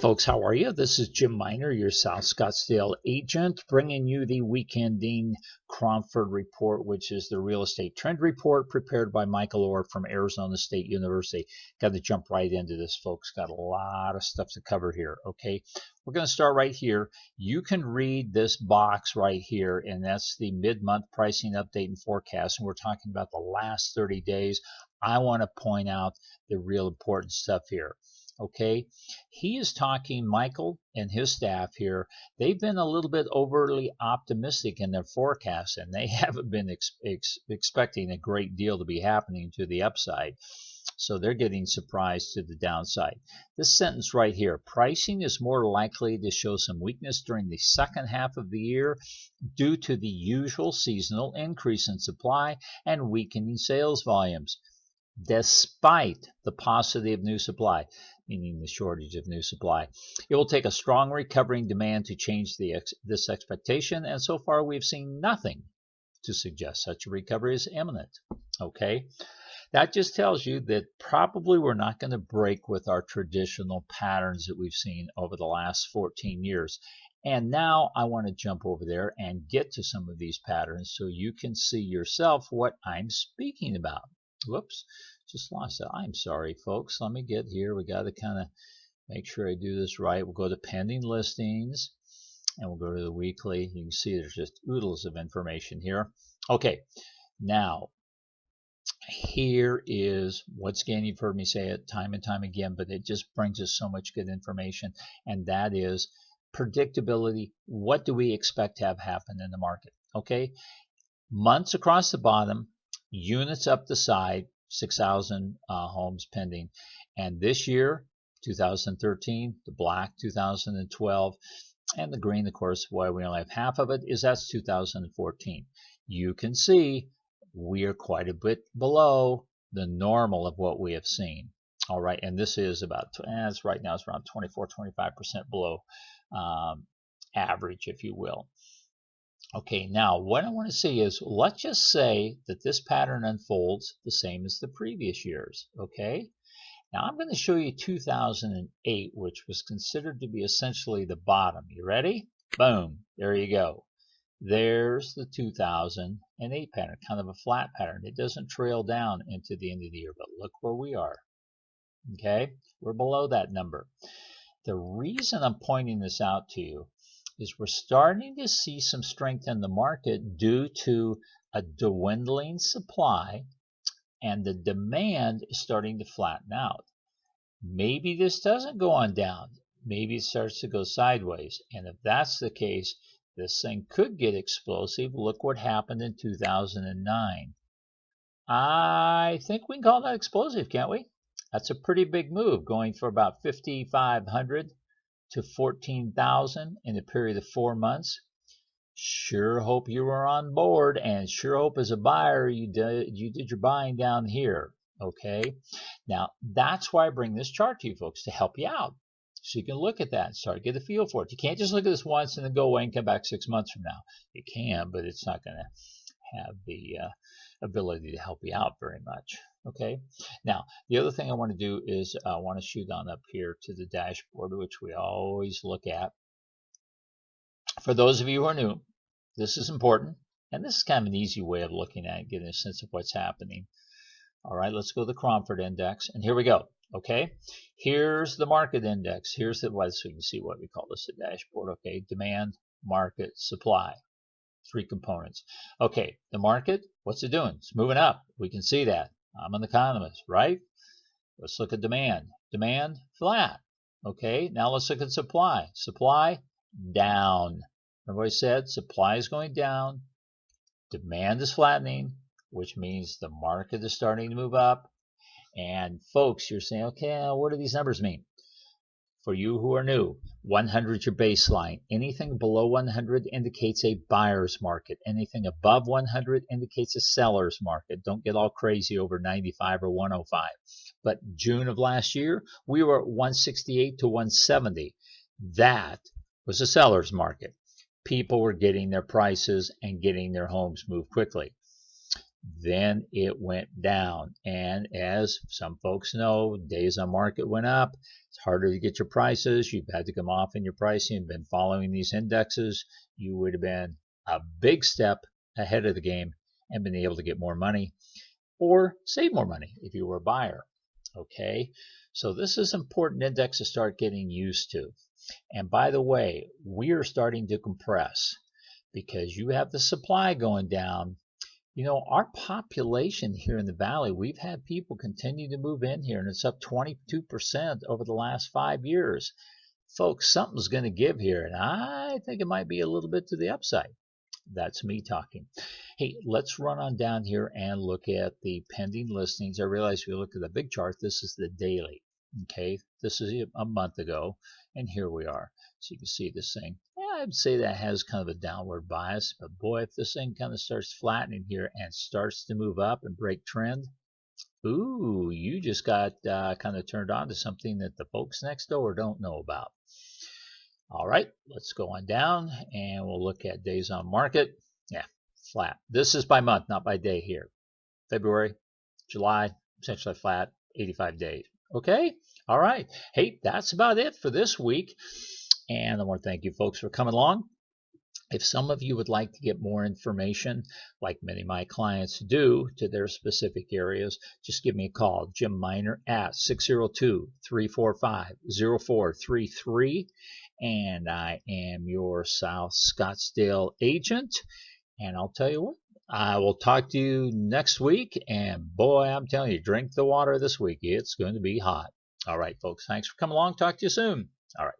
folks, how are you? This is Jim Miner, your South Scottsdale agent, bringing you the weekending Cromford report, which is the real estate trend report prepared by Michael Orr from Arizona State University. Got to jump right into this, folks. Got a lot of stuff to cover here, okay? We're going to start right here. You can read this box right here, and that's the mid-month pricing update and forecast, and we're talking about the last 30 days. I want to point out the real important stuff here. Okay, he is talking, Michael and his staff here, they've been a little bit overly optimistic in their forecast, and they haven't been expecting a great deal to be happening to the upside. So they're getting surprised to the downside. This sentence right here, pricing is more likely to show some weakness during the second half of the year due to the usual seasonal increase in supply and weakening sales volumes, despite the paucity of new supply, meaning the shortage of new supply. It will take a strong recovering demand to change this expectation, and so far we've seen nothing to suggest such a recovery is imminent. Okay, that just tells you that probably we're not going to break with our traditional patterns that we've seen over the last 14 years. And now I want to jump over there and get to some of these patterns so you can see yourself what I'm speaking about. Whoops, just lost it. I'm sorry, folks. Let me get here. We got to kind of make sure I do this right. We'll go to pending listings, and we'll go to the weekly. You can see there's just oodles of information here. Okay, now here is once again, you've heard me say it time and time again, but it just brings us so much good information, and that is predictability. What do we expect to have happen in the market? Okay, months across the bottom, units up the side, 6,000 homes pending. And this year, 2013, the black 2012, and the green, of course, why we only have half of it, is that's 2014. You can see we are quite a bit below the normal of what we have seen. All right, and this is about, right now it's around 24-25% below average, if you will. Okay, now what I want to see is, let's just say that this pattern unfolds the same as the previous years, okay? Now I'm going to show you 2008, which was considered to be essentially the bottom. You ready? Boom, there you go. There's the 2008 pattern, kind of a flat pattern. It doesn't trail down into the end of the year, but look where we are, okay? We're below that number. The reason I'm pointing this out to you is we're starting to see some strength in the market due to a dwindling supply, and the demand is starting to flatten out. Maybe this doesn't go on down. Maybe it starts to go sideways. And if that's the case, this thing could get explosive. Look what happened in 2009. I think we can call that explosive, can't we? That's a pretty big move, going for about 5,500 to 14,000 in a period of 4 months. Sure hope you were on board, and sure hope as a buyer you did your buying down here. Okay, now that's why I bring this chart to you folks, to help you out, so you can look at that and start to get a feel for it. You can't just look at this once and then go away and come back 6 months from now. You can, but it's not going to have the ability to help you out very much. Okay, now the other thing I want to do is I want to shoot on up here to the dashboard, which we always look at. For those of you who are new, this is important, and this is kind of an easy way of looking at it, getting a sense of what's happening. All right, let's go to the Cromford index, and here we go. Okay, here's the market index. Here's the, so you can see what we call this, the dashboard. Okay, demand, market, supply. 3 components. Okay, the market, what's it doing? It's moving up. We can see that. I'm an economist, right? Let's look at demand. Demand, flat. Okay, now let's look at supply. Supply, down. Remember what I said? Supply is going down. Demand is flattening, which means the market is starting to move up. And folks, you're saying, okay, what do these numbers mean? For you who are new, 100 is your baseline. Anything below 100 indicates a buyer's market. Anything above 100 indicates a seller's market. Don't get all crazy over 95 or 105. But June of last year, we were at 168 to 170. That was a seller's market. People were getting their prices and getting their homes moved quickly. Then it went down. And as some folks know, days on market went up. It's harder to get your prices. You've had to come off in your pricing and been following these indexes. You would have been a big step ahead of the game and been able to get more money or save more money if you were a buyer. Okay, so this is an important index to start getting used to. And by the way, we are starting to compress because you have the supply going down. You know, our population here in the valley, we've had people continue to move in here, and it's up 22% over the last 5 years. Folks, something's going to give here, and I think it might be a little bit to the upside. That's me talking. Hey, let's run on down here and look at the pending listings. I realize if you look at the big chart, this is the daily. Okay, this is a month ago, and here we are. So you can see this thing. Yeah, I'd say that has kind of a downward bias, but boy, if this thing kind of starts flattening here and starts to move up and break trend, ooh, you just got kind of turned on to something that the folks next door don't know about. All right, let's go on down and we'll look at days on market. Yeah, flat. This is by month, not by day here. February, July, essentially flat, 85 days. Okay, all right. Hey, that's about it for this week. And I want to thank you folks for coming along. If some of you would like to get more information, like many of my clients do, to their specific areas, just give me a call, Jim Miner, at 602-345-0433. And I am your South Scottsdale agent. And I'll tell you what, I will talk to you next week. And boy, I'm telling you, drink the water this week. It's going to be hot. All right, folks, thanks for coming along. Talk to you soon. All right.